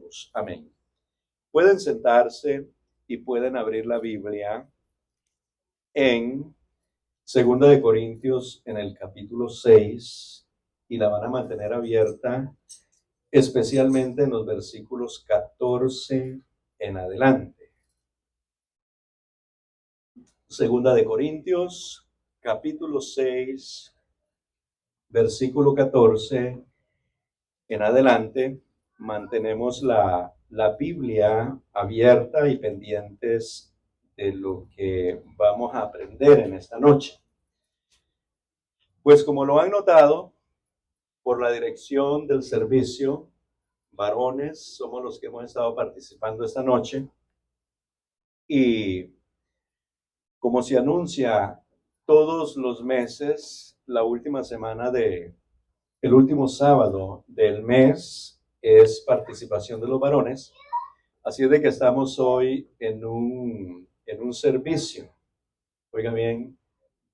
Jesús. Amén. Pueden sentarse y pueden abrir la Biblia en 2 Corintios en el capítulo 6 y la van a mantener abierta especialmente en los versículos 14 en adelante. 2 Corintios capítulo 6 versículo 14 en adelante. Mantenemos la Biblia abierta y pendientes de lo que vamos a aprender en esta noche. Pues como lo han notado, por la dirección del servicio, varones somos los que hemos estado participando esta noche. Y como se anuncia todos los meses, la última semana el último sábado del mes es participación de los varones. Así es de que estamos hoy en un servicio, oiga bien,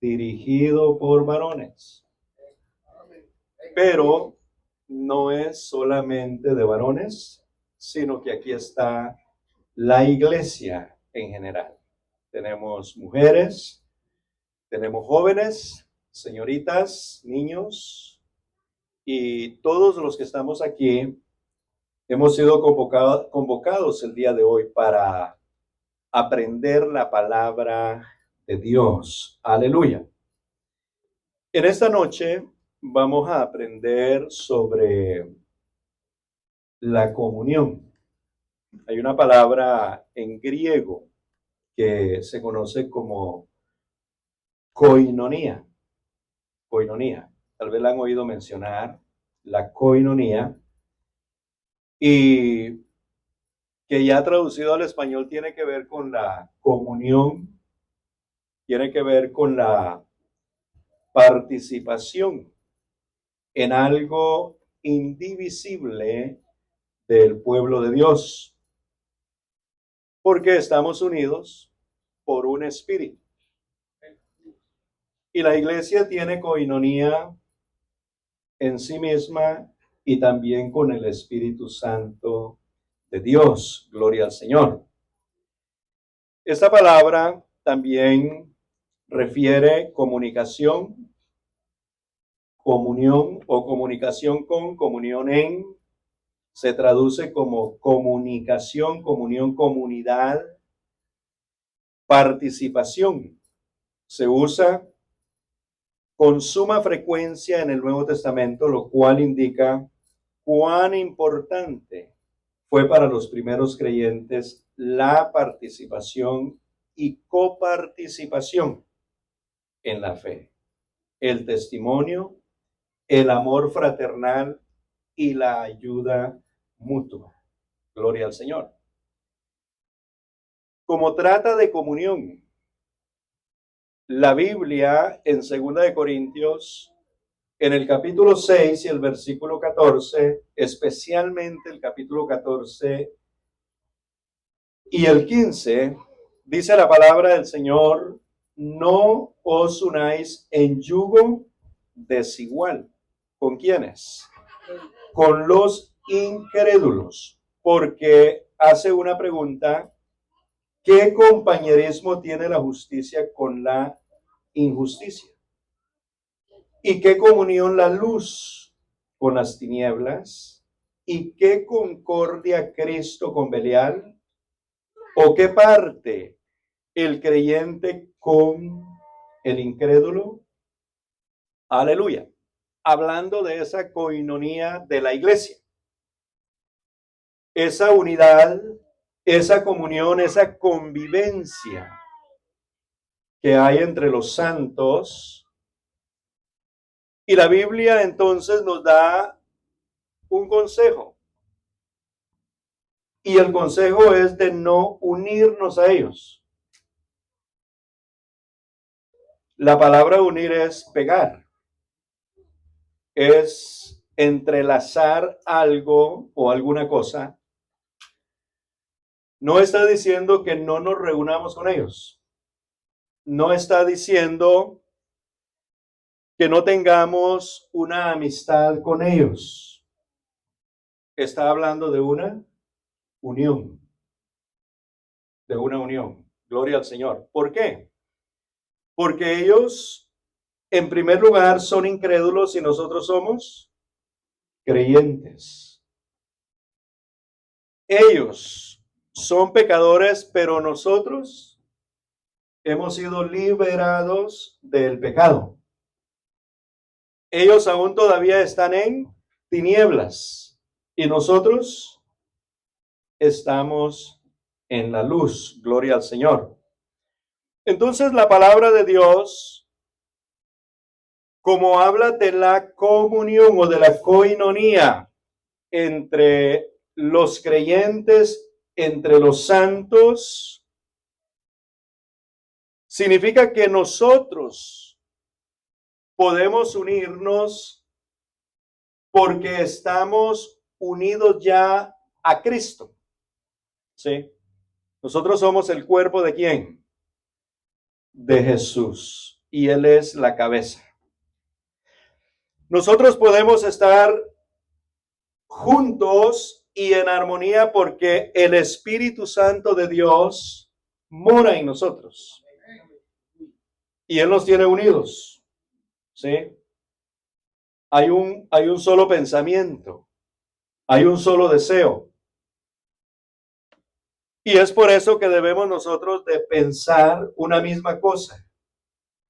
dirigido por varones. Pero no es solamente de varones, sino que aquí está la iglesia en general. Tenemos mujeres, tenemos jóvenes, señoritas, niños, y todos los que estamos aquí hemos sido convocados el día de hoy para aprender la palabra de Dios. Aleluya. En esta noche vamos a aprender sobre la comunión. Hay una palabra en griego que se conoce como koinonía. Koinonía. Tal vez la han oído mencionar, la koinonía. Y que ya traducido al español tiene que ver con la comunión, tiene que ver con la participación en algo indivisible del pueblo de Dios, porque estamos unidos por un espíritu. Y la iglesia tiene koinonía en sí misma y también con el Espíritu Santo de Dios. Gloria al Señor. Esta palabra también refiere comunicación, comunión o comunicación con, comunión en. Se traduce como comunicación, comunión, comunidad, participación. Se usa con suma frecuencia en el Nuevo Testamento, lo cual indica cuán importante fue para los primeros creyentes la participación y coparticipación en la fe, el testimonio, el amor fraternal y la ayuda mutua. Gloria al Señor. Como trata de comunión, la Biblia en 2 Corintios, en el capítulo 6 y el versículo 14, especialmente el capítulo 14 y el 15, dice la palabra del Señor: no os unáis en yugo desigual. ¿Con quiénes? Con los incrédulos, porque hace una pregunta: ¿qué compañerismo tiene la justicia con la injusticia? ¿Y qué comunión la luz con las tinieblas? ¿Y qué concordia Cristo con Belial? ¿O qué parte el creyente con el incrédulo? Aleluya. Hablando de esa coinonía de la iglesia, esa unidad, esa comunión, esa convivencia que hay entre los santos. Y la Biblia entonces nos da un consejo. Y el consejo es de no unirnos a ellos. La palabra unir es pegar. Es entrelazar algo o alguna cosa. No está diciendo que no nos reunamos con ellos. No está diciendo que no tengamos una amistad con ellos. Está hablando de una unión, de una unión. Gloria al Señor. ¿Por qué? Porque ellos, en primer lugar, son incrédulos y nosotros somos creyentes. Ellos son pecadores, pero nosotros hemos sido liberados del pecado. Ellos aún todavía están en tinieblas y nosotros estamos en la luz. Gloria al Señor. Entonces la palabra de Dios, como habla de la comunión o de la koinonía entre los creyentes, entre los santos, significa que nosotros podemos unirnos porque estamos unidos ya a Cristo. ¿Sí? Nosotros somos el cuerpo ¿de quién? De Jesús. Y Él es la cabeza. Nosotros podemos estar juntos y en armonía porque el Espíritu Santo de Dios mora en nosotros. Y Él nos tiene unidos. ¿Sí? Hay un solo pensamiento. Hay un solo deseo. Y es por eso que debemos nosotros de pensar una misma cosa.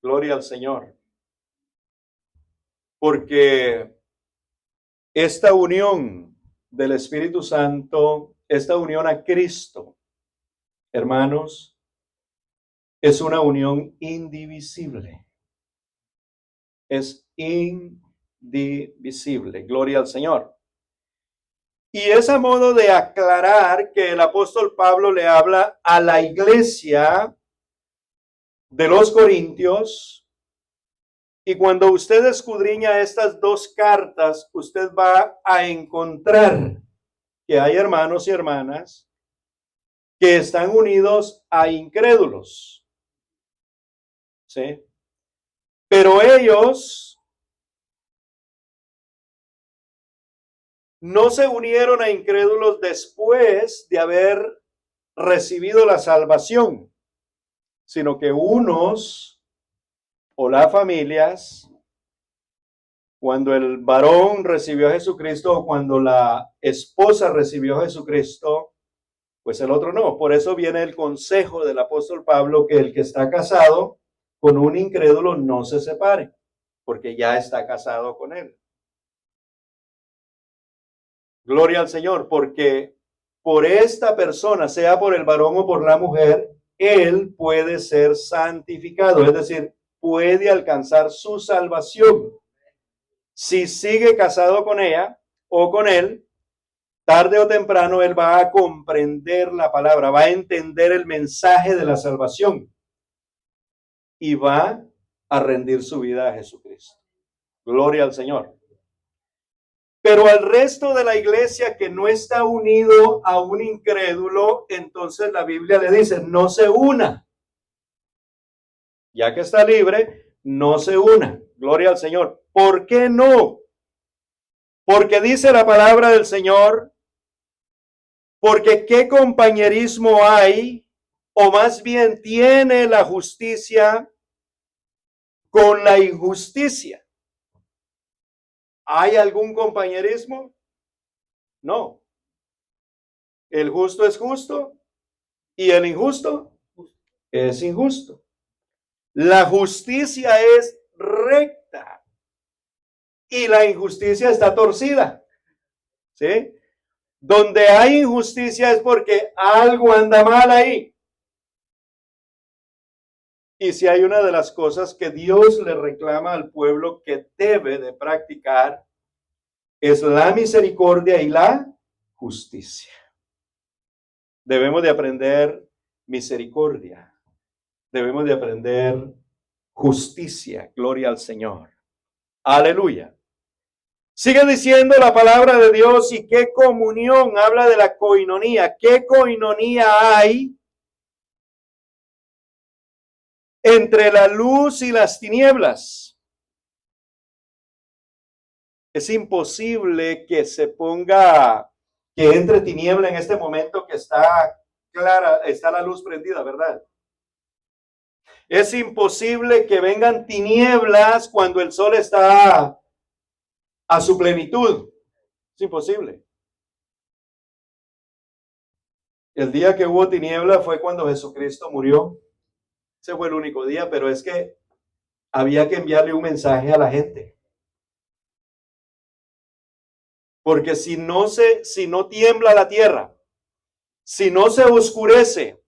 Gloria al Señor. Porque esta unión del Espíritu Santo, esta unión a Cristo, hermanos, es una unión indivisible. Es indivisible. Gloria al Señor. Y es a modo de aclarar que el apóstol Pablo le habla a la iglesia de los Corintios. Y cuando usted escudriña estas dos cartas, usted va a encontrar que hay hermanos y hermanas que están unidos a incrédulos. ¿Sí? Pero ellos no se unieron a incrédulos después de haber recibido la salvación, sino que unos o las familias, cuando el varón recibió a Jesucristo o cuando la esposa rcibió a Jesucristo, pues el otro no. Por eso viene el consejo del apóstol Pablo que el que está casado con un incrédulo no se separe, porque ya está casado con él. Gloria al Señor, porque por esta persona, sea por el varón o por la mujer, él puede ser santificado, es decir, puede alcanzar su salvación. Si sigue casado con ella o con él, tarde o temprano él va a comprender la palabra, va a entender el mensaje de la salvación y va a rendir su vida a Jesucristo. Gloria al Señor. Pero al resto de la iglesia que no está unido a un incrédulo, entonces la Biblia le dice, no se una. Ya que está libre, no se una. Gloria al Señor. ¿Por qué no? Porque dice la palabra del Señor, porque qué compañerismo hay, o más bien tiene la justicia con la injusticia. ¿Hay algún compañerismo? No. El justo es justo y el injusto es injusto. La justicia es recta y la injusticia está torcida. ¿Sí? Donde hay injusticia es porque algo anda mal ahí. Y si hay una de las cosas que Dios le reclama al pueblo que debe de practicar, es la misericordia y la justicia. Debemos de aprender misericordia. Debemos de aprender justicia. Gloria al Señor. Aleluya. Sigue diciendo la palabra de Dios y qué comunión, habla de la koinonía. ¿Qué koinonía hay entre la luz y las tinieblas? Es imposible que se ponga que entre tiniebla en este momento que está clara, está la luz prendida, ¿verdad? Es imposible que vengan tinieblas cuando el sol está a su plenitud. Es imposible. El día que hubo tiniebla fue cuando Jesucristo murió. Ese fue el único día, pero es que había que enviarle un mensaje a la gente. Porque si no tiembla la tierra, si no se oscurece,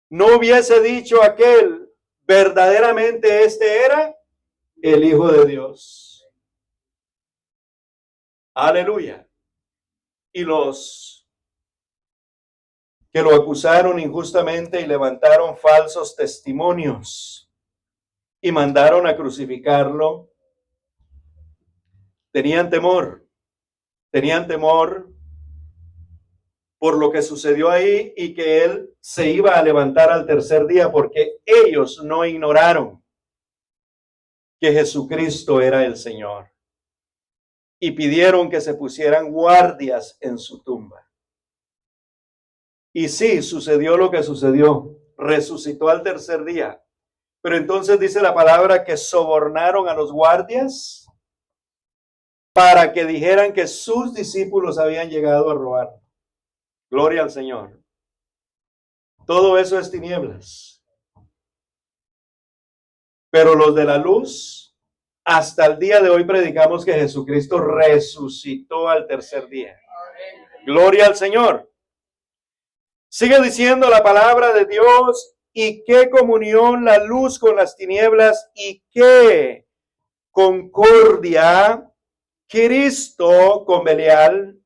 no hubiese dicho aquel, verdaderamente este era el Hijo de Dios. Aleluya. Y los que lo acusaron injustamente y levantaron falsos testimonios y mandaron a crucificarlo, tenían temor por lo que sucedió ahí y que él se iba a levantar al tercer día, porque ellos no ignoraron que Jesucristo era el Señor y pidieron que se pusieran guardias en su tumba. Y sí, sucedió lo que sucedió, resucitó al tercer día, pero entonces dice la palabra que sobornaron a los guardias para que dijeran que sus discípulos habían llegado a robar. Gloria al Señor. Todo eso es tinieblas. Pero los de la luz, hasta el día de hoy predicamos que Jesucristo resucitó al tercer día. Gloria al Señor. Sigue diciendo la palabra de Dios, y qué comunión la luz con las tinieblas, y qué concordia Cristo con Belial,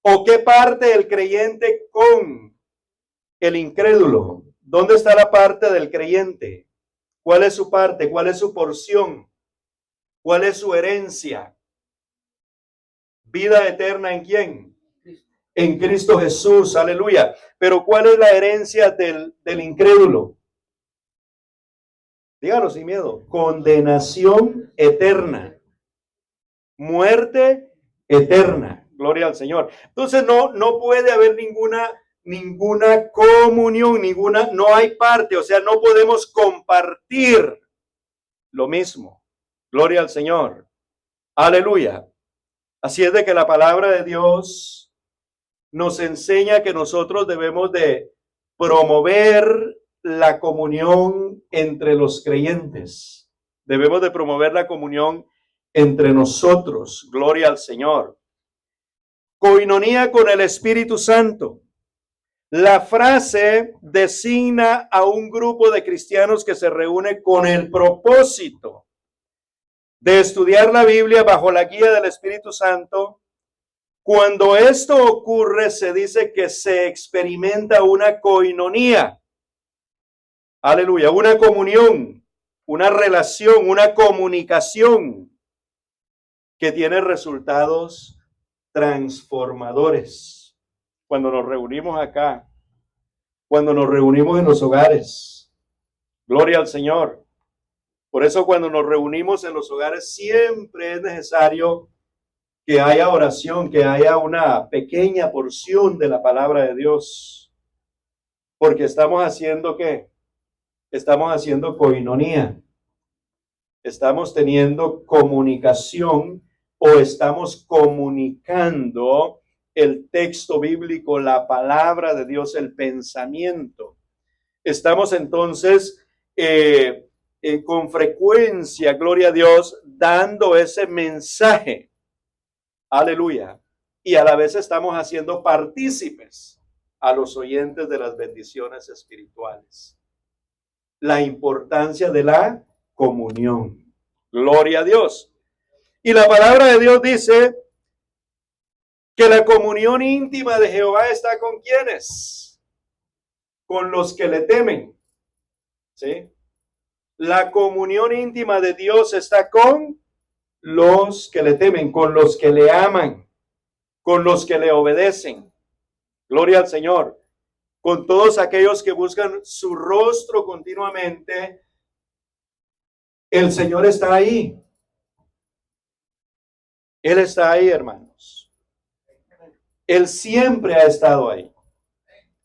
o qué parte del creyente con el incrédulo. ¿Dónde está la parte del creyente? ¿Cuál es su parte? ¿Cuál es su porción? ¿Cuál es su herencia? Vida eterna ¿en quién? En Cristo Jesús, aleluya. Pero ¿cuál es la herencia del incrédulo? Dígalo sin miedo. Condenación eterna. Muerte eterna. Gloria al Señor. Entonces no puede haber ninguna comunión, no hay parte, o sea, no podemos compartir lo mismo. Gloria al Señor. Aleluya. Así es de que la palabra de Dios nos enseña que nosotros debemos de promover la comunión entre los creyentes. Debemos de promover la comunión entre nosotros. Gloria al Señor. Coinonía con el Espíritu Santo. La frase designa a un grupo de cristianos que se reúne con el propósito de estudiar la Biblia bajo la guía del Espíritu Santo. Cuando esto ocurre, se dice que se experimenta una coinonía. Aleluya, una comunión, una relación, una comunicación que tiene resultados transformadores. Cuando nos reunimos acá, cuando nos reunimos en los hogares, gloria al Señor. Por eso cuando nos reunimos en los hogares siempre es necesario que haya oración, que haya una pequeña porción de la palabra de Dios. Porque estamos haciendo ¿qué? Estamos haciendo coinonía. Estamos teniendo comunicación o estamos comunicando el texto bíblico, la palabra de Dios, el pensamiento. Estamos entonces con frecuencia, gloria a Dios, dando ese mensaje. Aleluya. Y a la vez estamos haciendo partícipes a los oyentes de las bendiciones espirituales. La importancia de la comunión. Gloria a Dios. Y la palabra de Dios dice que la comunión íntima de Jehová está con ¿quiénes? Con los que le temen. ¿Sí? La comunión íntima de Dios está con los que le temen, con los que le aman, con los que le obedecen. Gloria al Señor. Con todos aquellos que buscan su rostro continuamente, el Señor está ahí. Él está ahí, hermanos. Él siempre ha estado ahí.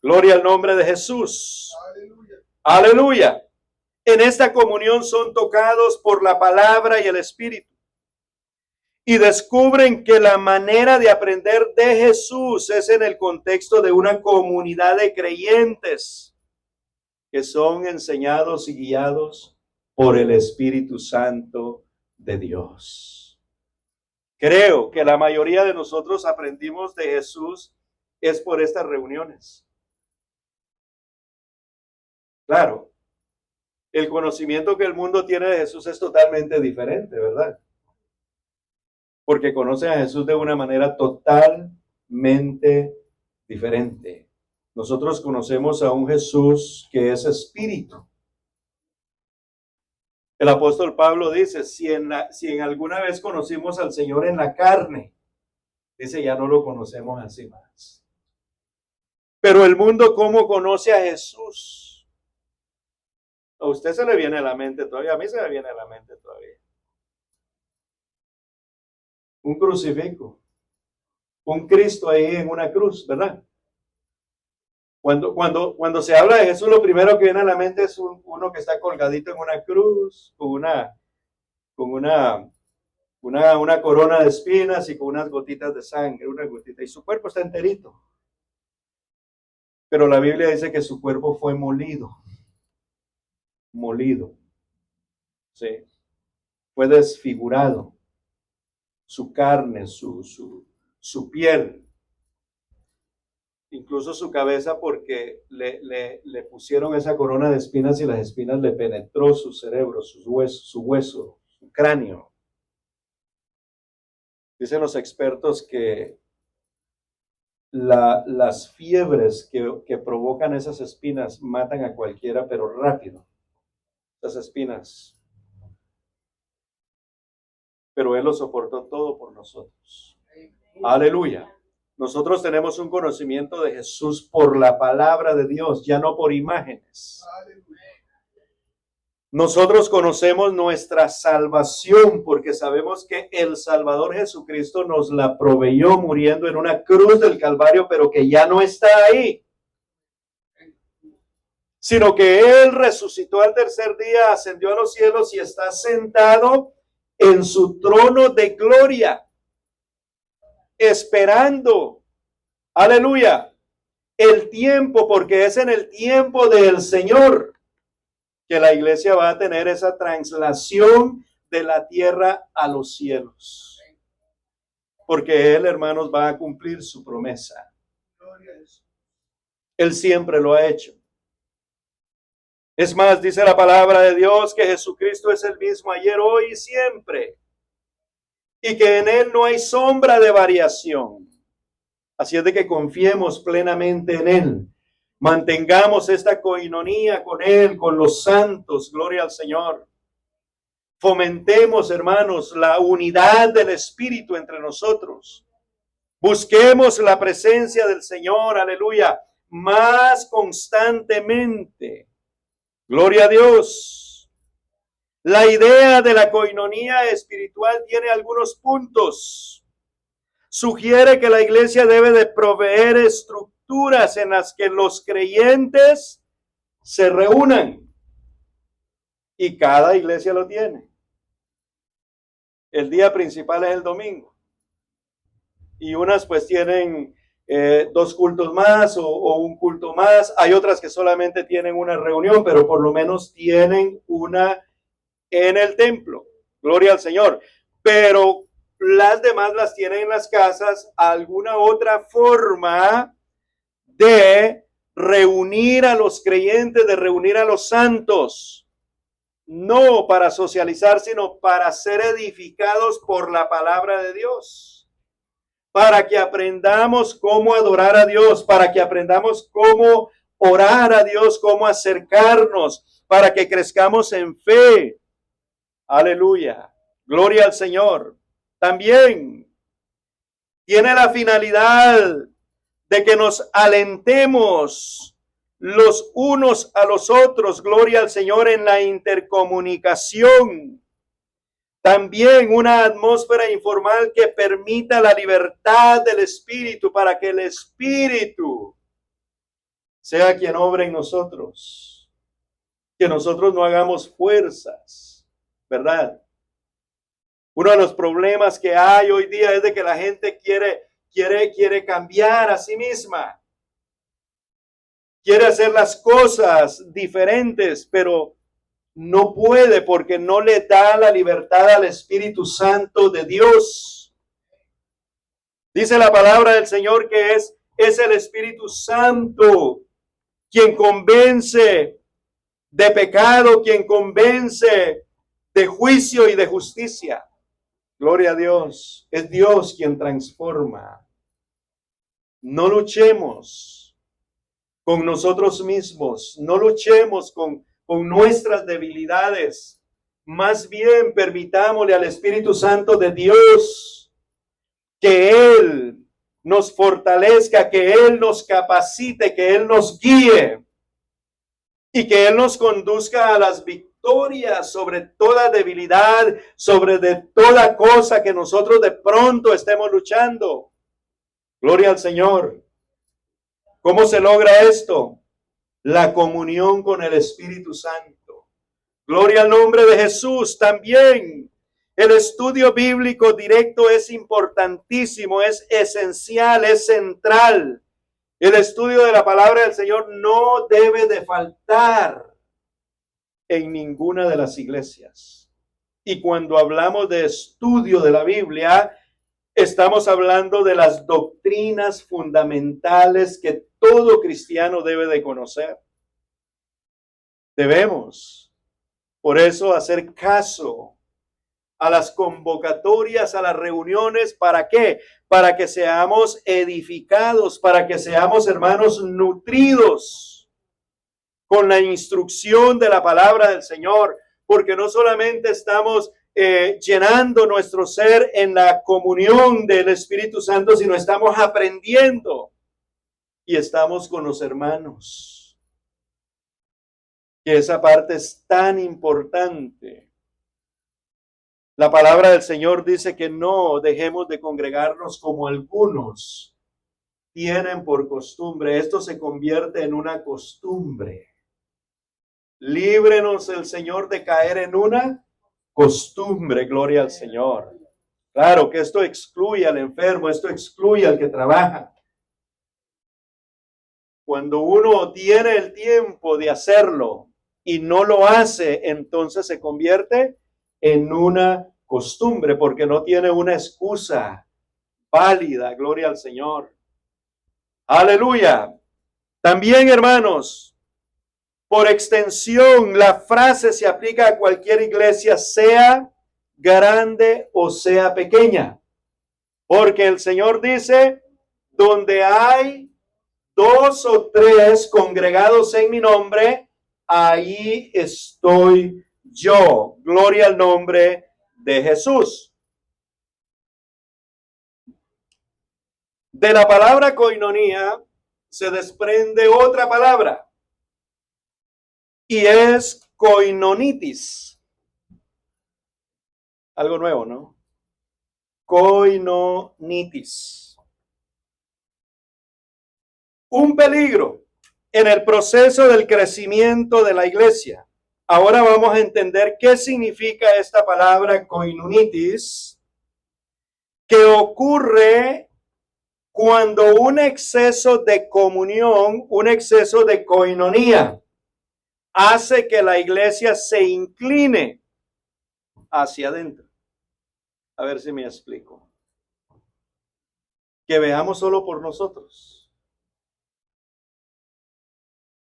Gloria al nombre de Jesús. Aleluya. Aleluya. En esta comunión son tocados por la palabra y el Espíritu. Y descubren que la manera de aprender de Jesús es en el contexto de una comunidad de creyentes que son enseñados y guiados por el Espíritu Santo de Dios. Creo que la mayoría de nosotros aprendimos de Jesús es por estas reuniones. Claro, el conocimiento que el mundo tiene de Jesús es totalmente diferente, ¿verdad? Porque conocen a Jesús de una manera totalmente diferente. Nosotros conocemos a un Jesús que es espíritu. El apóstol Pablo dice, si en alguna vez conocimos al Señor en la carne, dice, ya no lo conocemos así más. Pero el mundo, ¿cómo conoce a Jesús? A usted se le viene a la mente todavía, a mí se me viene a la mente todavía. Un crucifijo, un Cristo ahí en una cruz, ¿verdad? Cuando se habla de Jesús, lo primero que viene a la mente es uno que está colgadito en una cruz, con una corona de espinas y con unas gotitas de sangre, una gotita, y su cuerpo está enterito. Pero la Biblia dice que su cuerpo fue molido, ¿sí? Fue desfigurado, su carne, su piel, incluso su cabeza, porque le pusieron esa corona de espinas y las espinas le penetró su cerebro, su hueso, su cráneo. Dicen los expertos que las fiebres que provocan esas espinas matan a cualquiera, pero rápido. Esas espinas. Pero Él lo soportó todo por nosotros. Aleluya. Nosotros tenemos un conocimiento de Jesús por la palabra de Dios, ya no por imágenes. Nosotros conocemos nuestra salvación porque sabemos que el Salvador Jesucristo nos la proveyó muriendo en una cruz del Calvario, pero que ya no está ahí, sino que Él resucitó al tercer día, ascendió a los cielos y está sentado en su trono de gloria, esperando, aleluya, el tiempo, porque es en el tiempo del Señor que la iglesia va a tener esa traslación de la tierra a los cielos. Porque Él, hermanos, va a cumplir su promesa. Él siempre lo ha hecho. Es más, dice la palabra de Dios que Jesucristo es el mismo ayer, hoy y siempre. Y que en Él no hay sombra de variación. Así es de que confiemos plenamente en Él. Mantengamos esta coinonía con Él, con los santos, gloria al Señor. Fomentemos, hermanos, la unidad del Espíritu entre nosotros. Busquemos la presencia del Señor, aleluya, más constantemente. Gloria a Dios. La idea de la coinonía espiritual tiene algunos puntos. Sugiere que la iglesia debe de proveer estructuras en las que los creyentes se reúnan. Y cada iglesia lo tiene. El día principal es el domingo. Y unas pues tienen 2 cultos más o un culto más. Hay otras que solamente tienen una reunión, pero por lo menos tienen una en el templo. Gloria al Señor. Pero las demás las tienen en las casas, alguna otra forma de reunir a los creyentes, de reunir a los santos, no para socializar, sino para ser edificados por la palabra de Dios, para que aprendamos cómo adorar a Dios, para que aprendamos cómo orar a Dios, cómo acercarnos, para que crezcamos en fe. Aleluya. Gloria al Señor. También tiene la finalidad de que nos alentemos los unos a los otros, gloria al Señor, en la intercomunicación, También una atmósfera informal que permita la libertad del Espíritu para que el Espíritu sea quien obre en nosotros. Que nosotros no hagamos fuerzas, ¿verdad? Uno de los problemas que hay hoy día es de que la gente quiere cambiar a sí misma. Quiere hacer las cosas diferentes, pero no puede porque no le da la libertad al Espíritu Santo de Dios. Dice la palabra del Señor que es el Espíritu Santo quien convence de pecado, quien convence de juicio y de justicia. Gloria a Dios. Es Dios quien transforma. No luchemos con nosotros mismos. No luchemos con nuestras debilidades. Más bien permitámosle al Espíritu Santo de Dios que Él nos fortalezca, que Él nos capacite, que Él nos guíe y que Él nos conduzca a las victorias sobre toda debilidad, sobre de toda cosa que nosotros de pronto estemos luchando. Gloria al Señor. ¿Cómo se logra esto? La comunión con el Espíritu Santo. Gloria al nombre de Jesús. También el estudio bíblico directo es importantísimo, es esencial, es central. El estudio de la palabra del Señor no debe de faltar en ninguna de las iglesias. Y cuando hablamos de estudio de la Biblia, estamos hablando de las doctrinas fundamentales que todo cristiano debe de conocer. Debemos, por eso, hacer caso a las convocatorias, a las reuniones. ¿Para qué? Para que seamos edificados, para que seamos, hermanos, nutridos con la instrucción de la palabra del Señor, porque no solamente estamos llenando nuestro ser en la comunión del Espíritu Santo, sino estamos aprendiendo y estamos con los hermanos. Que esa parte es tan importante. La palabra del Señor dice que no dejemos de congregarnos como algunos tienen por costumbre. Esto se convierte en una costumbre. Líbrenos el Señor de caer en una costumbre, gloria al Señor. Claro que esto excluye al enfermo, esto excluye al que trabaja. Cuando uno tiene el tiempo de hacerlo y no lo hace, entonces se convierte en una costumbre, porque no tiene una excusa válida, gloria al Señor. Aleluya. También, hermanos, por extensión, la frase se aplica a cualquier iglesia, sea grande o sea pequeña. Porque el Señor dice, donde hay 2 o 3 congregados en mi nombre, ahí estoy yo. Gloria al nombre de Jesús. De la palabra koinonía se desprende otra palabra. Y es koinonitis. Algo nuevo, ¿no? Koinonitis. Un peligro en el proceso del crecimiento de la iglesia. Ahora vamos a entender qué significa esta palabra koinonitis, que ocurre cuando un exceso de comunión, un exceso de koinonía, hace que la iglesia se incline hacia adentro. A ver si me explico. Que veamos solo por nosotros.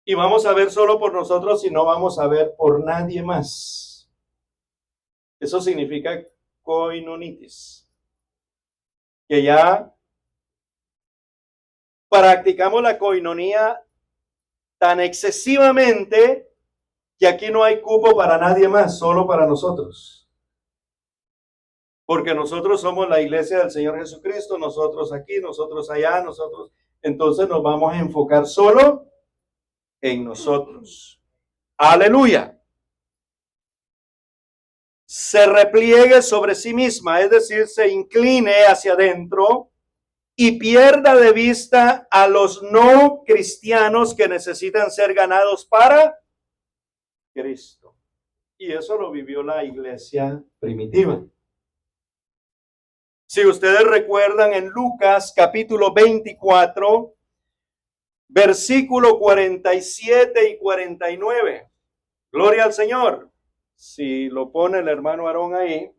Y vamos a ver solo por nosotros y no vamos a ver por nadie más. Eso significa koinonitis. Que ya practicamos la koinonía tan excesivamente que aquí no hay cupo para nadie más, solo para nosotros. Porque nosotros somos la iglesia del Señor Jesucristo, nosotros aquí, nosotros allá, nosotros. Entonces nos vamos a enfocar solo en nosotros. Aleluya. se repliegue sobre sí misma, es decir, se incline hacia adentro y pierda de vista a los no cristianos que necesitan ser ganados para Cristo. Y eso lo vivió la iglesia primitiva. Si ustedes recuerdan en Lucas capítulo 24, versículo 47 y 49. Gloria al Señor. Si lo pone el hermano Aarón ahí.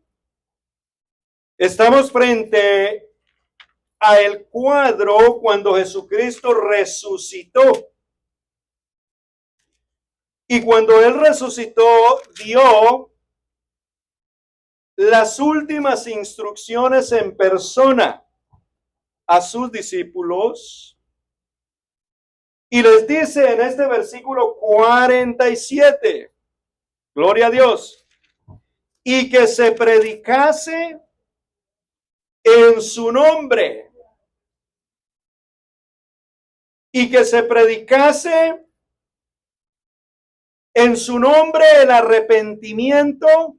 Estamos frente a el cuadro cuando Jesucristo resucitó. Y cuando Él resucitó, dio las últimas instrucciones en persona a sus discípulos. Y les dice en este versículo 47, gloria a Dios, y que se predicase en su nombre, y que se predicase en su nombre el arrepentimiento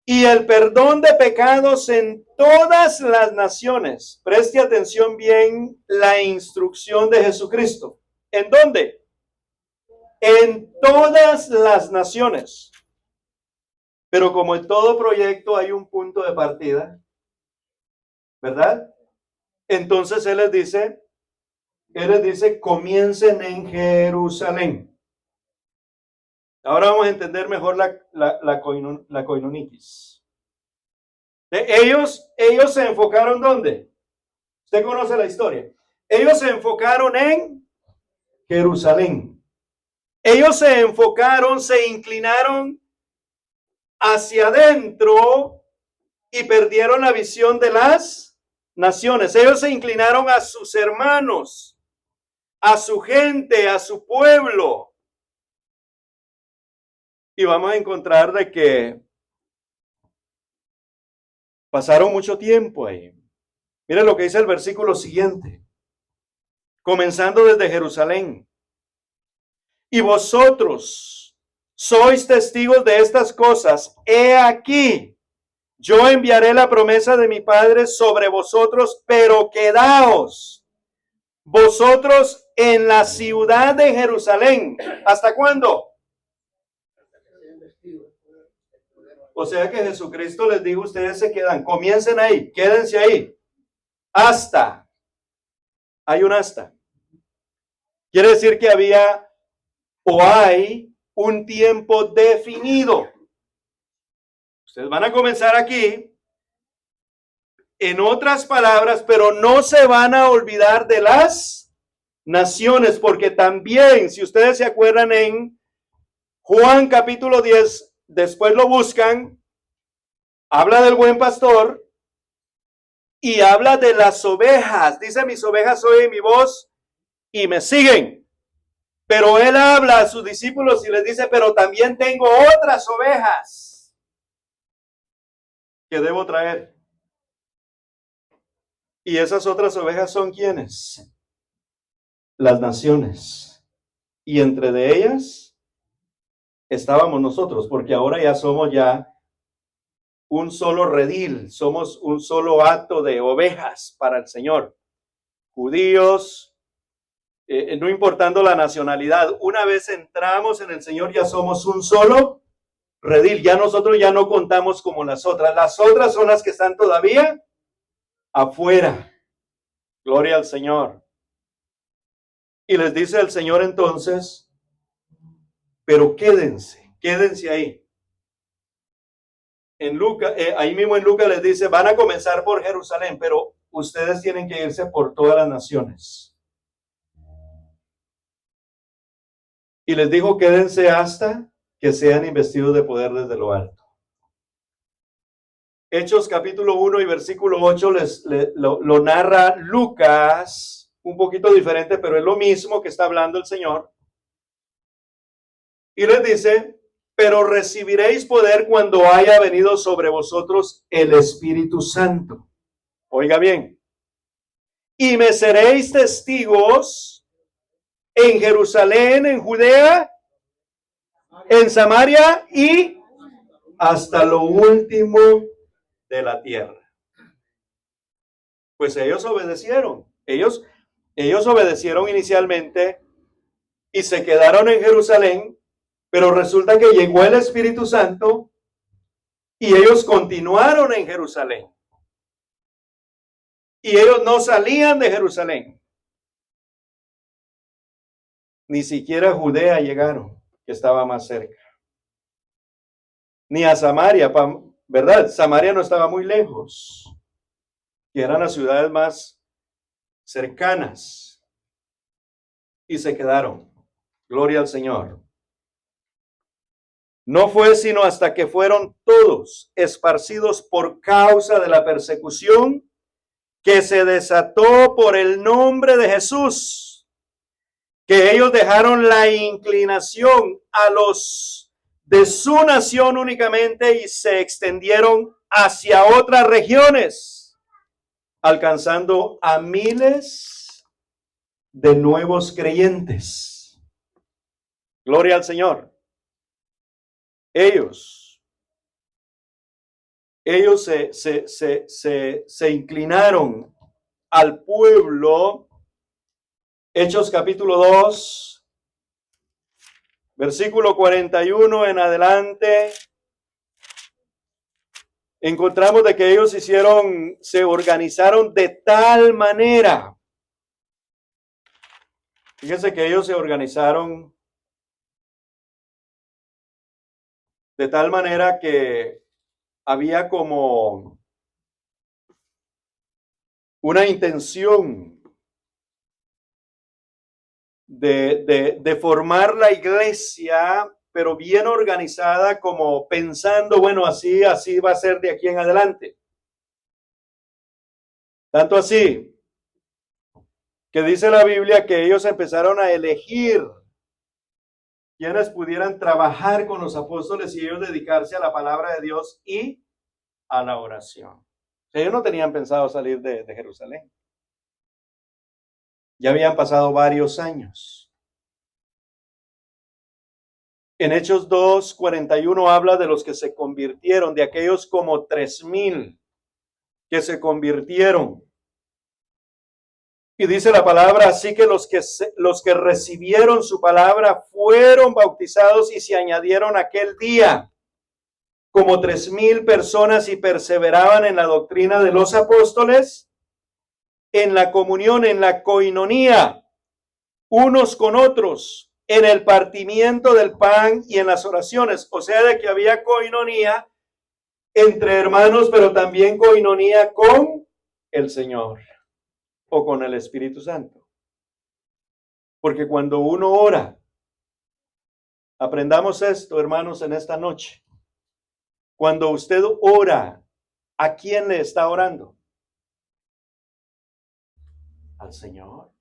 y el perdón de pecados en todas las naciones. Preste atención bien la instrucción de Jesucristo. ¿En dónde? En todas las naciones. Pero como en todo proyecto hay un punto de partida, ¿verdad? Entonces Él les dice, comiencen en Jerusalén. Ahora vamos a entender mejor la koinonitis. Ellos se enfocaron ¿dónde? Usted conoce la historia. Ellos se enfocaron en Jerusalén. Ellos se enfocaron, se inclinaron hacia adentro y perdieron la visión de las naciones. Ellos se inclinaron a sus hermanos, a su gente, a su pueblo. Y vamos a encontrar de que pasaron mucho tiempo ahí. Miren lo que dice el versículo siguiente. Comenzando desde Jerusalén. Y vosotros sois testigos de estas cosas. He aquí, yo enviaré la promesa de mi Padre sobre vosotros, pero quedaos vosotros en la ciudad de Jerusalén. ¿Hasta cuándo? O sea que Jesucristo les dijo, ustedes se quedan, comiencen ahí, quédense ahí. Hasta. Hay un hasta. Quiere decir que había o hay un tiempo definido. Ustedes van a comenzar aquí, en otras palabras, pero no se van a olvidar de las naciones, porque también, si ustedes se acuerdan en Juan capítulo 10, después lo buscan, habla del buen pastor y habla de las ovejas. Dice, mis ovejas oyen mi voz y me siguen. Pero él habla a sus discípulos y les dice, pero también tengo otras ovejas que debo traer. Y esas otras ovejas son ¿quiénes? Las naciones. Y entre de ellas estábamos nosotros, porque ahora ya somos un solo redil, somos un solo acto de ovejas para el Señor. Judíos, no importando la nacionalidad, una vez entramos en el Señor ya somos un solo redil, ya nosotros ya no contamos como las otras son las que están todavía afuera. Gloria al Señor. Y les dice el Señor entonces, pero quédense ahí. En Lucas, ahí mismo en Lucas les dice, van a comenzar por Jerusalén, pero ustedes tienen que irse por todas las naciones. Y les dijo, quédense hasta que sean investidos de poder desde lo alto. Hechos capítulo 1 y versículo 8 lo narra Lucas, un poquito diferente, pero es lo mismo que está hablando el Señor. Y les dice, pero recibiréis poder cuando haya venido sobre vosotros el Espíritu Santo. Oiga bien. Y me seréis testigos en Jerusalén, en Judea, en Samaria y hasta lo último de la tierra. Pues ellos obedecieron. Ellos obedecieron inicialmente y se quedaron en Jerusalén, pero resulta que llegó el Espíritu Santo y ellos continuaron en Jerusalén. Y ellos no salían de Jerusalén. Ni siquiera a Judea llegaron, que estaba más cerca. Ni a Samaria, ¿verdad? Samaria no estaba muy lejos, que eran las ciudades más cercanas. Y se quedaron. Gloria al Señor. No fue sino hasta que fueron todos esparcidos por causa de la persecución que se desató por el nombre de Jesús, que ellos dejaron la inclinación a los de su nación únicamente y se extendieron hacia otras regiones, alcanzando a miles de nuevos creyentes. Gloria al Señor. Ellos se inclinaron al pueblo. Hechos capítulo 2, versículo 41 en adelante. Encontramos de que ellos se organizaron de tal manera. Fíjense que ellos se organizaron de tal manera que había como una intención de formar la iglesia, pero bien organizada, como pensando, bueno, así va a ser de aquí en adelante. Tanto así que dice la Biblia que ellos empezaron a elegir quienes pudieran trabajar con los apóstoles y ellos dedicarse a la palabra de Dios y a la oración. Ellos no tenían pensado salir de Jerusalén. Ya habían pasado varios años. En Hechos 2:41 habla de los que se convirtieron, de aquellos como 3,000 que se convirtieron. Y dice la palabra, así que los que recibieron su palabra fueron bautizados y se añadieron aquel día como 3,000 personas y perseveraban en la doctrina de los apóstoles, en la comunión, en la coinonía, unos con otros, en el partimiento del pan y en las oraciones. O sea, de que había coinonía entre hermanos, pero también coinonía con el Señor o con el Espíritu Santo. Porque cuando uno ora, aprendamos esto, hermanos, en esta noche. Cuando usted ora, ¿a quién le está orando? Al Señor.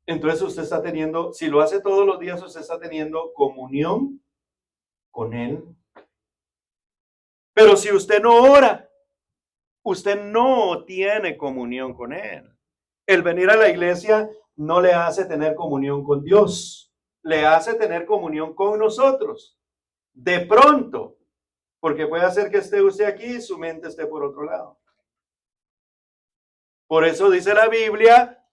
Entonces usted está teniendo, si lo hace todos los días, usted está teniendo comunión con Él. Pero si usted no ora, usted no tiene comunión con Él. El venir a la iglesia no le hace tener comunión con Dios, le hace tener comunión con nosotros. De pronto, porque puede hacer que esté usted aquí y su mente esté por otro lado. Por eso dice la Biblia,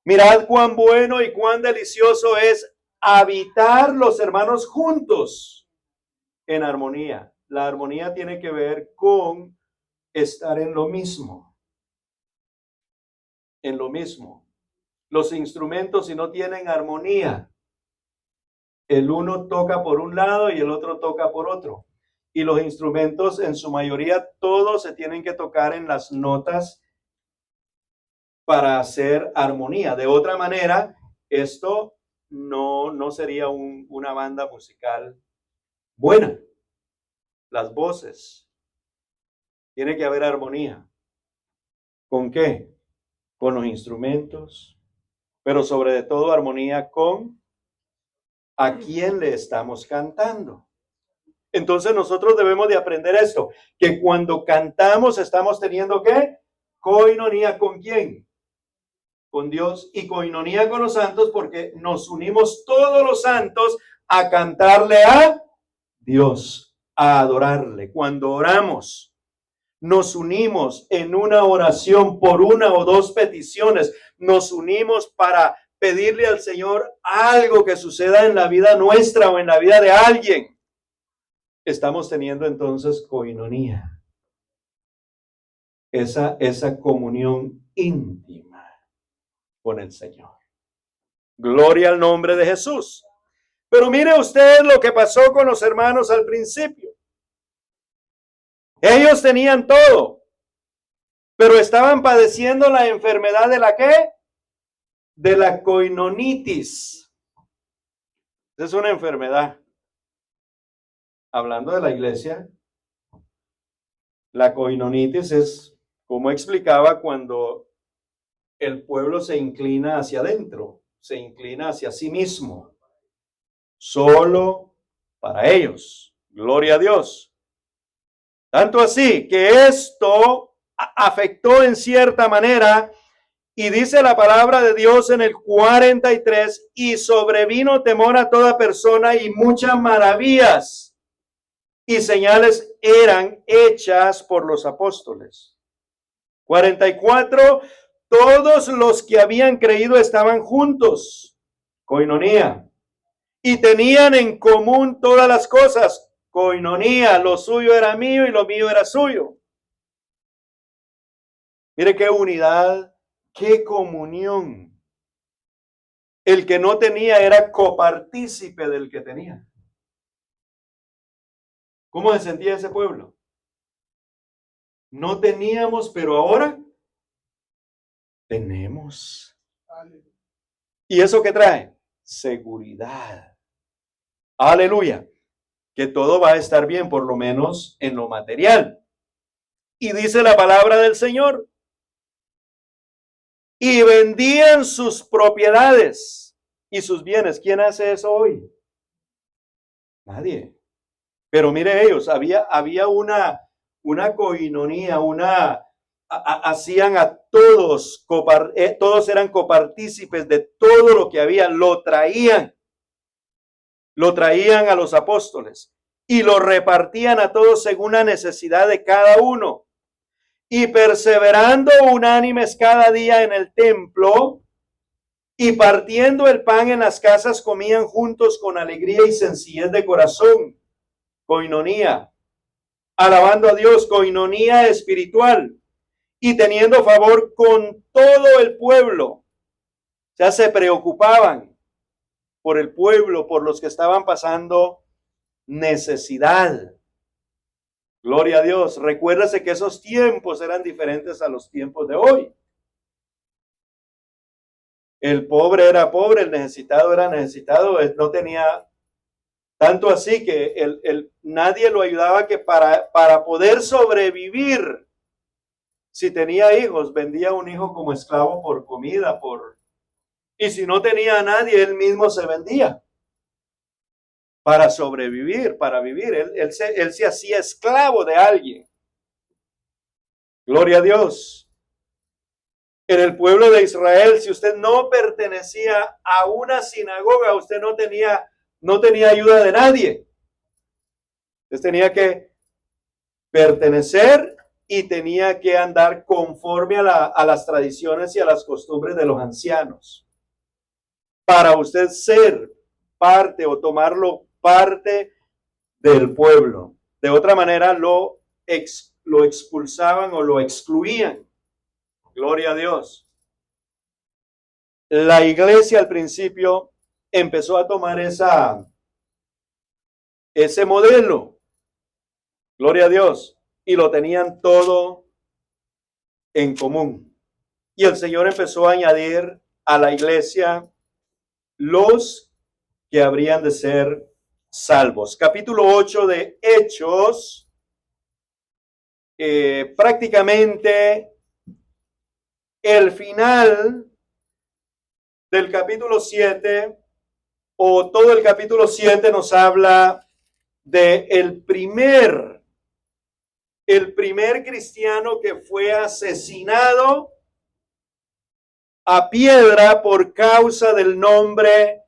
mirad cuán bueno y cuán delicioso es habitar los hermanos juntos en armonía. La armonía tiene que ver con estar en lo mismo. En lo mismo. Los instrumentos, si no tienen armonía, el uno toca por un lado y el otro toca por otro. Y los instrumentos, en su mayoría, todos se tienen que tocar en las notas para hacer armonía. De otra manera, esto no sería una banda musical buena. Las voces. Tiene que haber armonía. ¿Con qué? Con los instrumentos, pero sobre todo armonía con a quién le estamos cantando. Entonces nosotros debemos de aprender esto, que cuando cantamos estamos teniendo ¿qué? Coinonía ¿con quién? Con Dios, y coinonía con los santos, porque nos unimos todos los santos a cantarle a Dios. a adorarle. Cuando oramos, nos unimos en una oración por una o dos peticiones. Nos unimos para pedirle al Señor algo que suceda en la vida nuestra o en la vida de alguien. Estamos teniendo entonces coinonía. Esa comunión íntima con el Señor. Gloria al nombre de Jesús. Pero mire usted lo que pasó con los hermanos al principio. Ellos tenían todo, pero estaban padeciendo la enfermedad de la ¿qué? De la coinonitis. Es una enfermedad. Hablando de la iglesia, la coinonitis es, como explicaba, cuando el pueblo se inclina hacia adentro, se inclina hacia sí mismo, solo para ellos. Gloria a Dios. Tanto así que esto afectó en cierta manera, y dice la palabra de Dios en el 43, y sobrevino temor a toda persona y muchas maravillas y señales eran hechas por los apóstoles. 44, todos los que habían creído estaban juntos, coinonía, y tenían en común todas las cosas, coinonía, lo suyo era mío y lo mío era suyo. Mire qué unidad, qué comunión. El que no tenía era copartícipe del que tenía. ¿Cómo se sentía ese pueblo? No teníamos, pero ahora tenemos. ¿Y eso qué trae? Seguridad. Aleluya. Que todo va a estar bien, por lo menos en lo material. Y dice la palabra del Señor. Y vendían sus propiedades y sus bienes. ¿Quién hace eso hoy? Nadie. Pero mire ellos, había una coinonía, hacían a todos, todos eran copartícipes de todo lo que había, lo traían a los apóstoles y lo repartían a todos según la necesidad de cada uno. Y perseverando unánimes cada día en el templo y partiendo el pan en las casas, comían juntos con alegría y sencillez de corazón. Coinonía, alabando a Dios, coinonía espiritual y teniendo favor con todo el pueblo. Ya se preocupaban por el pueblo, por los que estaban pasando necesidad. Gloria a Dios. Recuérdase que esos tiempos eran diferentes a los tiempos de hoy. El pobre era pobre, el necesitado era necesitado, no tenía tanto así que nadie lo ayudaba, que para poder sobrevivir, si tenía hijos, vendía un hijo como esclavo por comida, y si no tenía a nadie, él mismo se vendía para sobrevivir, para vivir. Él se hacía esclavo de alguien. Gloria a Dios. En el pueblo de Israel, si usted no pertenecía a una sinagoga, usted no tenía ayuda de nadie. Usted tenía que pertenecer y tenía que andar conforme a las tradiciones y a las costumbres de los ancianos. Para usted ser parte o tomarlo parte del pueblo. De otra manera lo expulsaban o lo excluían. Gloria a Dios. La iglesia al principio empezó a tomar ese modelo. Gloria a Dios. Y lo tenían todo en común. Y el Señor empezó a añadir a la iglesia los que habrían de ser salvos. Capítulo 8 de Hechos, prácticamente el final del capítulo 7 o todo el capítulo 7 nos habla de el primer cristiano que fue asesinado a piedra por causa del nombre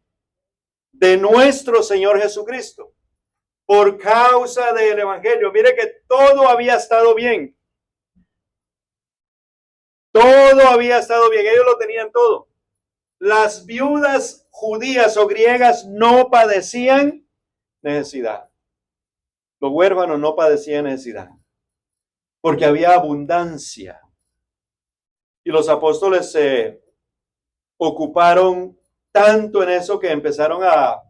de nuestro Señor Jesucristo. por causa del evangelio. Mire que todo había estado bien. Todo había estado bien. Ellos lo tenían todo. Las viudas judías o griegas no padecían necesidad. Los huérfanos no padecían necesidad. Porque había abundancia. Y los apóstoles se ocuparon tanto en eso que empezaron a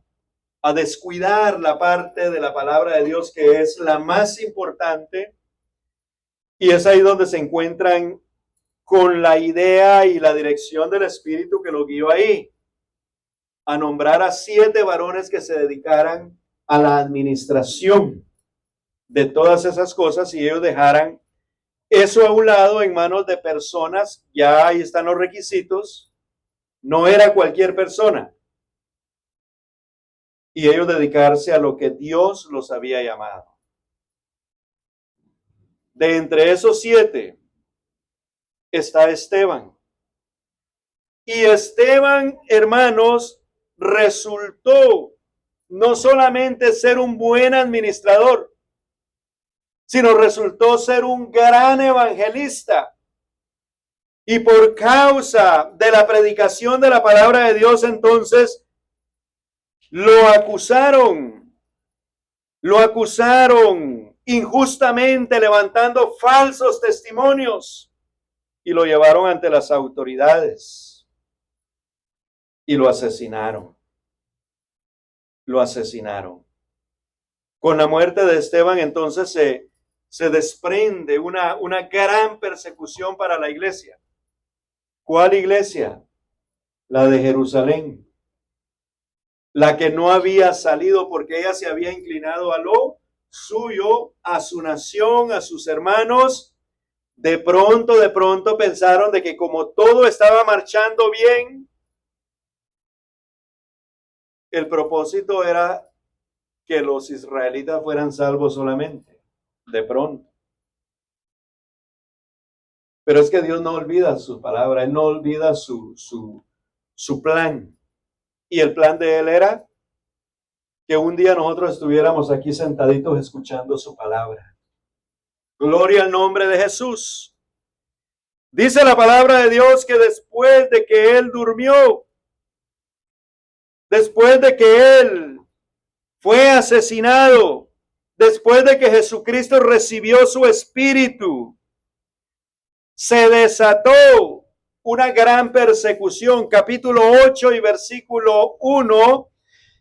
descuidar la parte de la palabra de Dios que es la más importante. Y es ahí donde se encuentran con la idea y la dirección del Espíritu que lo guió ahí, a nombrar a 7 varones que se dedicaran a la administración de todas esas cosas y ellos dejaran eso a un lado en manos de personas. Ya ahí están los requisitos, no era cualquier persona, y ellos dedicarse a lo que Dios los había llamado. De entre esos 7 está Esteban. Y Esteban, hermanos, resultó no solamente ser un buen administrador, sino resultó ser un gran evangelista. Y por causa de la predicación de la palabra de Dios, entonces, lo acusaron injustamente, levantando falsos testimonios, y lo llevaron ante las autoridades y lo asesinaron. Lo asesinaron. Con la muerte de Esteban, entonces se desprende una gran persecución para la iglesia. ¿Cuál iglesia? La de Jerusalén. La que no había salido porque ella se había inclinado a lo suyo, a su nación, a sus hermanos. De pronto pensaron de que como todo estaba marchando bien, el propósito era que los israelitas fueran salvos solamente. De pronto. Pero es que Dios no olvida su palabra, Él no olvida su plan. Y el plan de Él era que un día nosotros estuviéramos aquí sentaditos escuchando su palabra. Gloria al nombre de Jesús. Dice la palabra de Dios que después de que Él durmió, después de que Él fue asesinado, después de que Jesucristo recibió su espíritu, se desató una gran persecución. Capítulo 8 y versículo 1.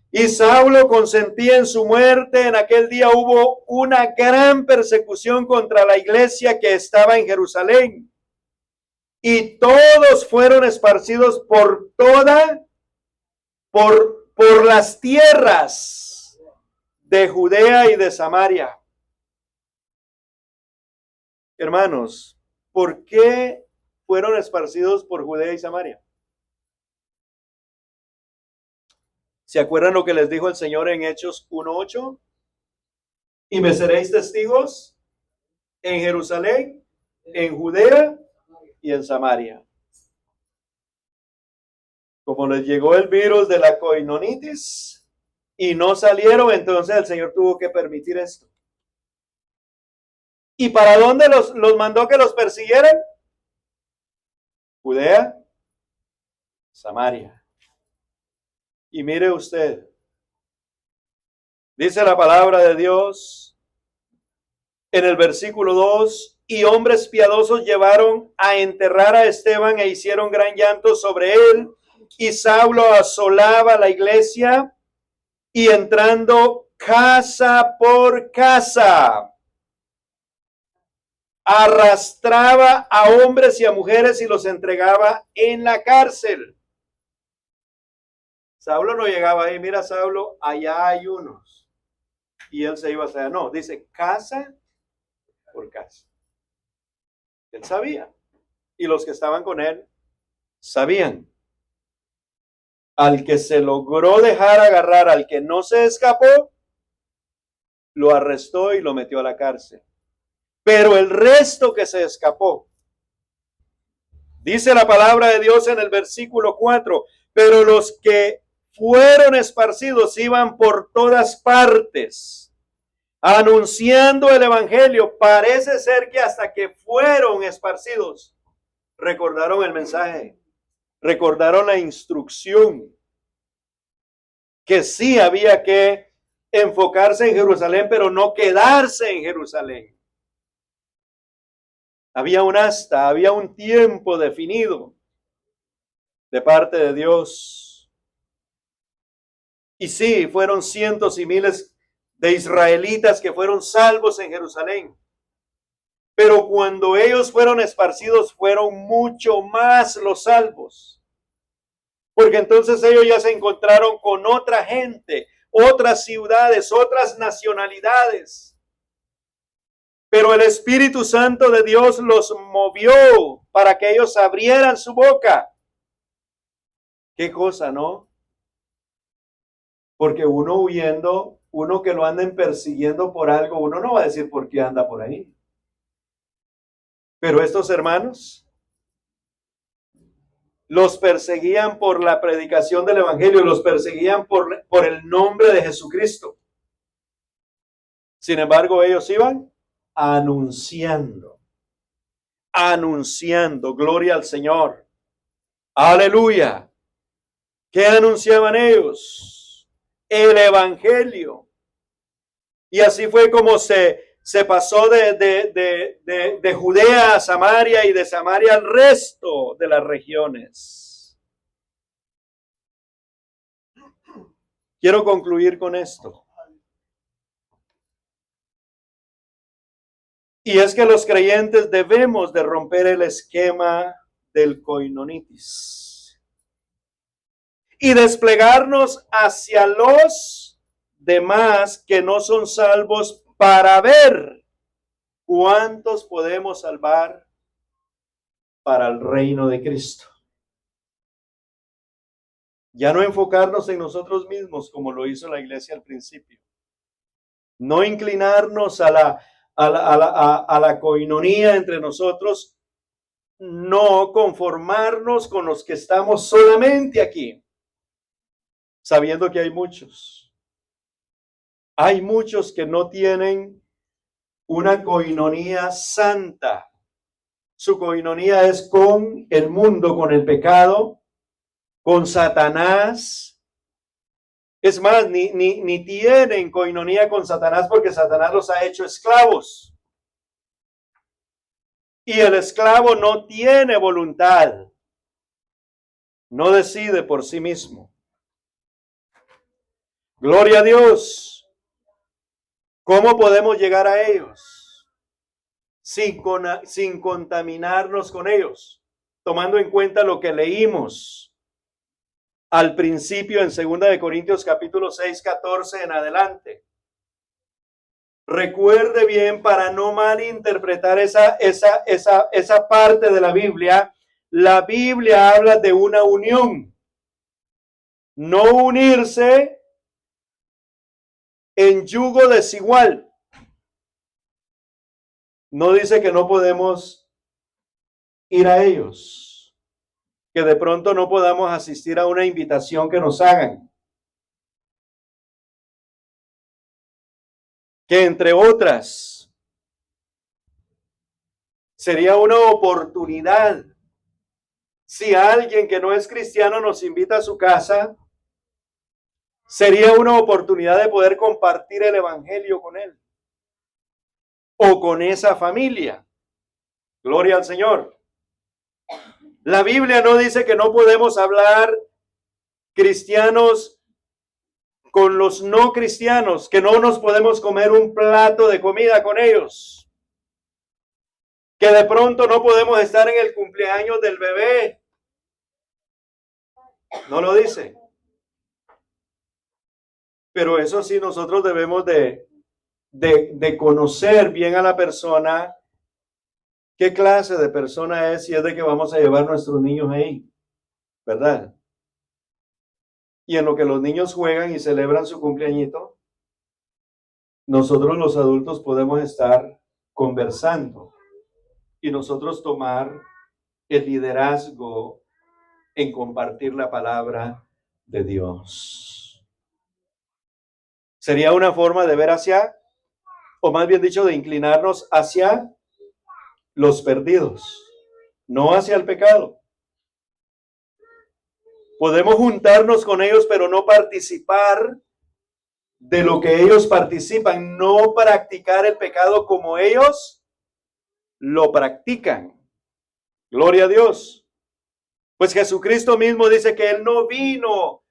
Y Saulo consentía en su muerte. En aquel día hubo una gran persecución contra la iglesia que estaba en Jerusalén. Y todos fueron esparcidos por las tierras de Judea y de Samaria. Hermanos, ¿por qué fueron esparcidos por Judea y Samaria? ¿Se acuerdan lo que les dijo el Señor en Hechos 1:8? Y me seréis testigos en Jerusalén, en Judea y en Samaria. Como les llegó el virus de la coinonitis y no salieron, entonces el Señor tuvo que permitir esto. ¿Y para dónde los mandó que los persiguieran? Judea, Samaria. Y mire usted, dice la palabra de Dios en el versículo 2, y hombres piadosos llevaron a enterrar a Esteban e hicieron gran llanto sobre él, y Saulo asolaba la iglesia y entrando casa por casa, arrastraba a hombres y a mujeres y los entregaba en la cárcel. Saulo no llegaba ahí, mira Saulo, allá hay unos. Y él se iba hacia allá. No, dice casa por casa. Él sabía. Y los que estaban con él sabían. Al que se logró dejar agarrar, al que no se escapó, lo arrestó y lo metió a la cárcel. Pero el resto que se escapó, dice la palabra de Dios en el versículo 4, pero los que fueron esparcidos iban por todas partes, anunciando el evangelio. Parece ser que hasta que fueron esparcidos, recordaron el mensaje, recordaron la instrucción, que sí había que enfocarse en Jerusalén, pero no quedarse en Jerusalén. Había un hasta, había un tiempo definido de parte de Dios. Y sí, fueron cientos y miles de israelitas que fueron salvos en Jerusalén. Pero cuando ellos fueron esparcidos, fueron mucho más los salvos. Porque entonces ellos ya se encontraron con otra gente, otras ciudades, otras nacionalidades. Pero el Espíritu Santo de Dios los movió para que ellos abrieran su boca. Qué cosa, ¿no? Porque uno huyendo, uno que lo anden persiguiendo por algo, uno no va a decir por qué anda por ahí. Pero estos hermanos los perseguían por la predicación del evangelio, los perseguían por el nombre de Jesucristo. Sin embargo, ellos iban anunciando, gloria al Señor. Aleluya. ¿Qué anunciaban ellos? El evangelio. Y así fue como se pasó de Judea a Samaria y de Samaria al resto de las regiones. Quiero concluir con esto. Y es que los creyentes debemos de romper el esquema del koinonitis y desplegarnos hacia los demás que no son salvos para ver cuántos podemos salvar para el reino de Cristo. Ya no enfocarnos en nosotros mismos como lo hizo la iglesia al principio. No inclinarnos a la coinonía entre nosotros, no conformarnos con los que estamos solamente aquí, sabiendo que hay muchos. Hay muchos que no tienen una coinonía santa. Su coinonía es con el mundo, con el pecado, con Satanás. Es más, ni tienen coinonía con Satanás porque Satanás los ha hecho esclavos. Y el esclavo no tiene voluntad. No decide por sí mismo. Gloria a Dios. ¿Cómo podemos llegar a ellos? Sin contaminarnos con ellos. Tomando en cuenta lo que leímos al principio en 2 Corintios capítulo 6, 14 en adelante. Recuerde bien, para no malinterpretar esa parte de la Biblia habla de una unión. No unirse en yugo desigual. No dice que no podemos ir a ellos, que de pronto no podamos asistir a una invitación que nos hagan. Que entre otras, sería una oportunidad. Si alguien que no es cristiano nos invita a su casa, sería una oportunidad de poder compartir el evangelio con él o con esa familia. Gloria al Señor. La Biblia no dice que no podemos hablar cristianos con los no cristianos, que no nos podemos comer un plato de comida con ellos, que de pronto no podemos estar en el cumpleaños del bebé. No lo dice. Pero eso sí, nosotros debemos de conocer bien a la persona, qué clase de persona es, si es de que vamos a llevar nuestros niños ahí, ¿verdad? Y en lo que los niños juegan y celebran su cumpleañito, nosotros los adultos podemos estar conversando y nosotros tomar el liderazgo en compartir la palabra de Dios. Sería una forma de ver hacia o más bien dicho, de inclinarnos hacia los perdidos, no hacia el pecado. Podemos juntarnos con ellos, pero no participar de lo que ellos participan, no practicar el pecado como ellos lo practican. Gloria a Dios. Pues Jesucristo mismo dice que Él no vino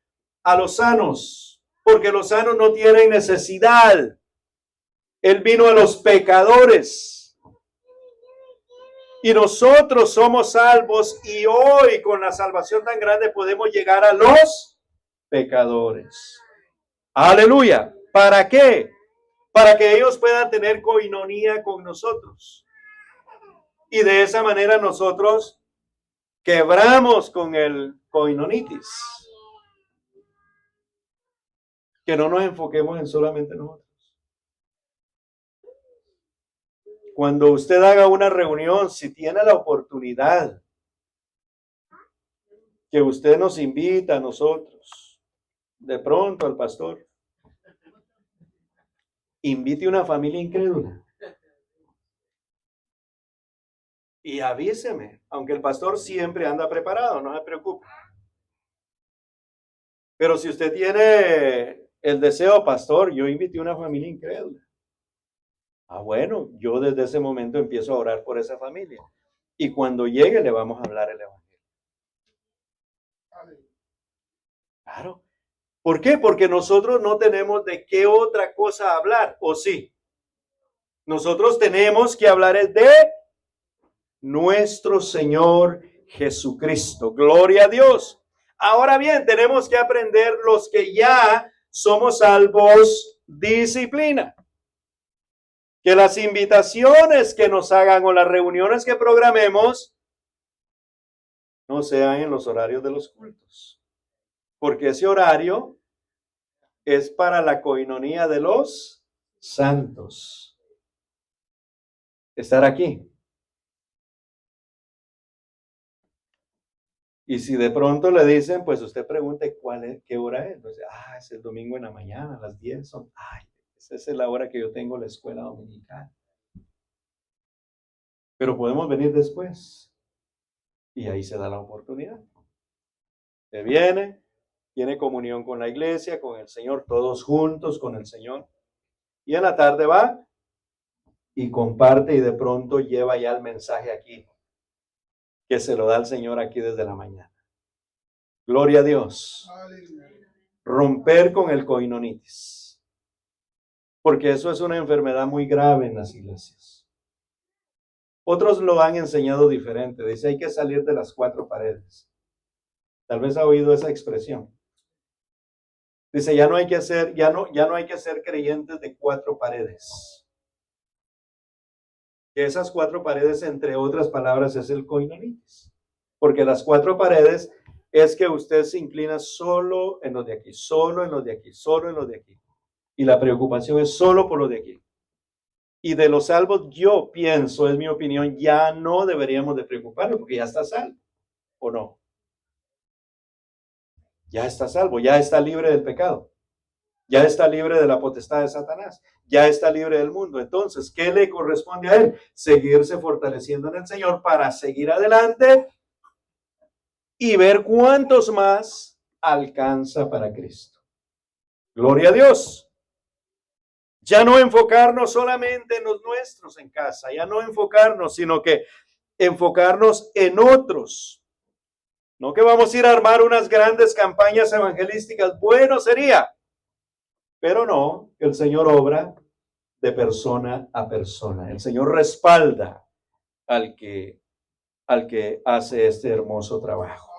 a los sanos, porque los sanos no tienen necesidad. Él vino a los pecadores. Y nosotros somos salvos y hoy con la salvación tan grande podemos llegar a los pecadores. Aleluya. ¿Para qué? Para que ellos puedan tener coinonía con nosotros. Y de esa manera nosotros quebramos con el coinonitis. Que no nos enfoquemos en solamente nosotros. Cuando usted haga una reunión, si tiene la oportunidad, que usted nos invita a nosotros, de pronto al pastor, invite una familia incrédula. Y avíseme, aunque el pastor siempre anda preparado, no se preocupe. Pero si usted tiene el deseo, pastor, yo invité una familia incrédula. Ah, bueno, yo desde ese momento empiezo a orar por esa familia. Y cuando llegue le vamos a hablar el evangelio. Claro. ¿Por qué? Porque nosotros no tenemos de qué otra cosa hablar, ¿o sí? Nosotros tenemos que hablar de nuestro Señor Jesucristo. Gloria a Dios. Ahora bien, tenemos que aprender los que ya somos salvos, disciplina. Que las invitaciones que nos hagan o las reuniones que programemos no sean en los horarios de los cultos. Porque ese horario es para la coinonía de los santos. Estar aquí. Y si de pronto le dicen, pues usted pregunte qué hora es. Entonces, es el domingo en la mañana, a las 10 son. Esa es la hora que yo tengo la escuela dominical. Pero podemos venir después. Y ahí se da la oportunidad. Se viene, tiene comunión con la iglesia, con el Señor, todos juntos con el Señor. Y en la tarde va y comparte y de pronto lleva ya el mensaje aquí, que se lo da el Señor aquí desde la mañana. Gloria a Dios. Romper con el coinonitis. Porque eso es una enfermedad muy grave en las iglesias. Otros lo han enseñado diferente. Dice, hay que salir de las cuatro paredes. Tal vez ha oído esa expresión. Dice, ya no hay que ser creyentes de cuatro paredes. Que esas cuatro paredes, entre otras palabras, es el coinonitis. Porque las cuatro paredes es que usted se inclina solo en los de aquí, solo en los de aquí, solo en los de aquí. Y la preocupación es solo por los de aquí. Y de los salvos, yo pienso, es mi opinión, ya no deberíamos de preocuparnos porque ya está salvo, ¿o no? Ya está salvo, ya está libre del pecado, ya está libre de la potestad de Satanás, ya está libre del mundo. Entonces, ¿qué le corresponde a él? Seguirse fortaleciendo en el Señor para seguir adelante y ver cuántos más alcanza para Cristo. Gloria a Dios. Ya no enfocarnos solamente en los nuestros en casa, ya no enfocarnos, sino que enfocarnos en otros. No que vamos a ir a armar unas grandes campañas evangelísticas, bueno sería, pero no, el Señor obra de persona a persona. El Señor respalda al que hace este hermoso trabajo.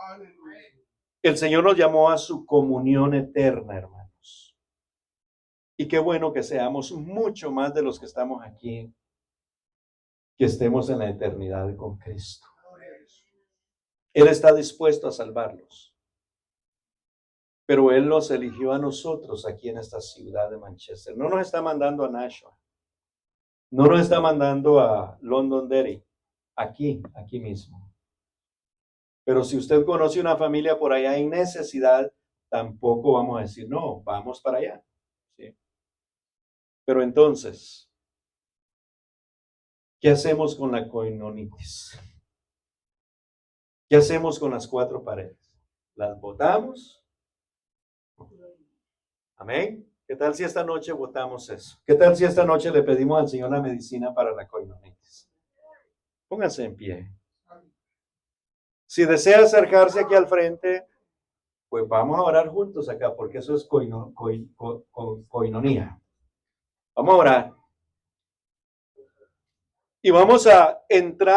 El Señor nos llamó a su comunión eterna, hermanos. Y qué bueno que seamos mucho más de los que estamos aquí, que estemos en la eternidad con Cristo. Él está dispuesto a salvarlos. Pero Él nos eligió a nosotros aquí en esta ciudad de Manchester. No nos está mandando a Nashua. No nos está mandando a Londonderry. Aquí mismo. Pero si usted conoce una familia por allá en necesidad, tampoco vamos a decir, no, vamos para allá. ¿Sí? Pero entonces, ¿Qué hacemos con la coinonitis? ¿Qué hacemos con las 4 paredes? ¿Las botamos? Amén. ¿Qué tal si esta noche votamos eso? ¿Qué tal si esta noche le pedimos al Señor la medicina para la coinonitis? Pónganse en pie. Si desea acercarse aquí al frente, pues vamos a orar juntos acá, porque eso es coinonía. Vamos a orar. Y vamos a entrar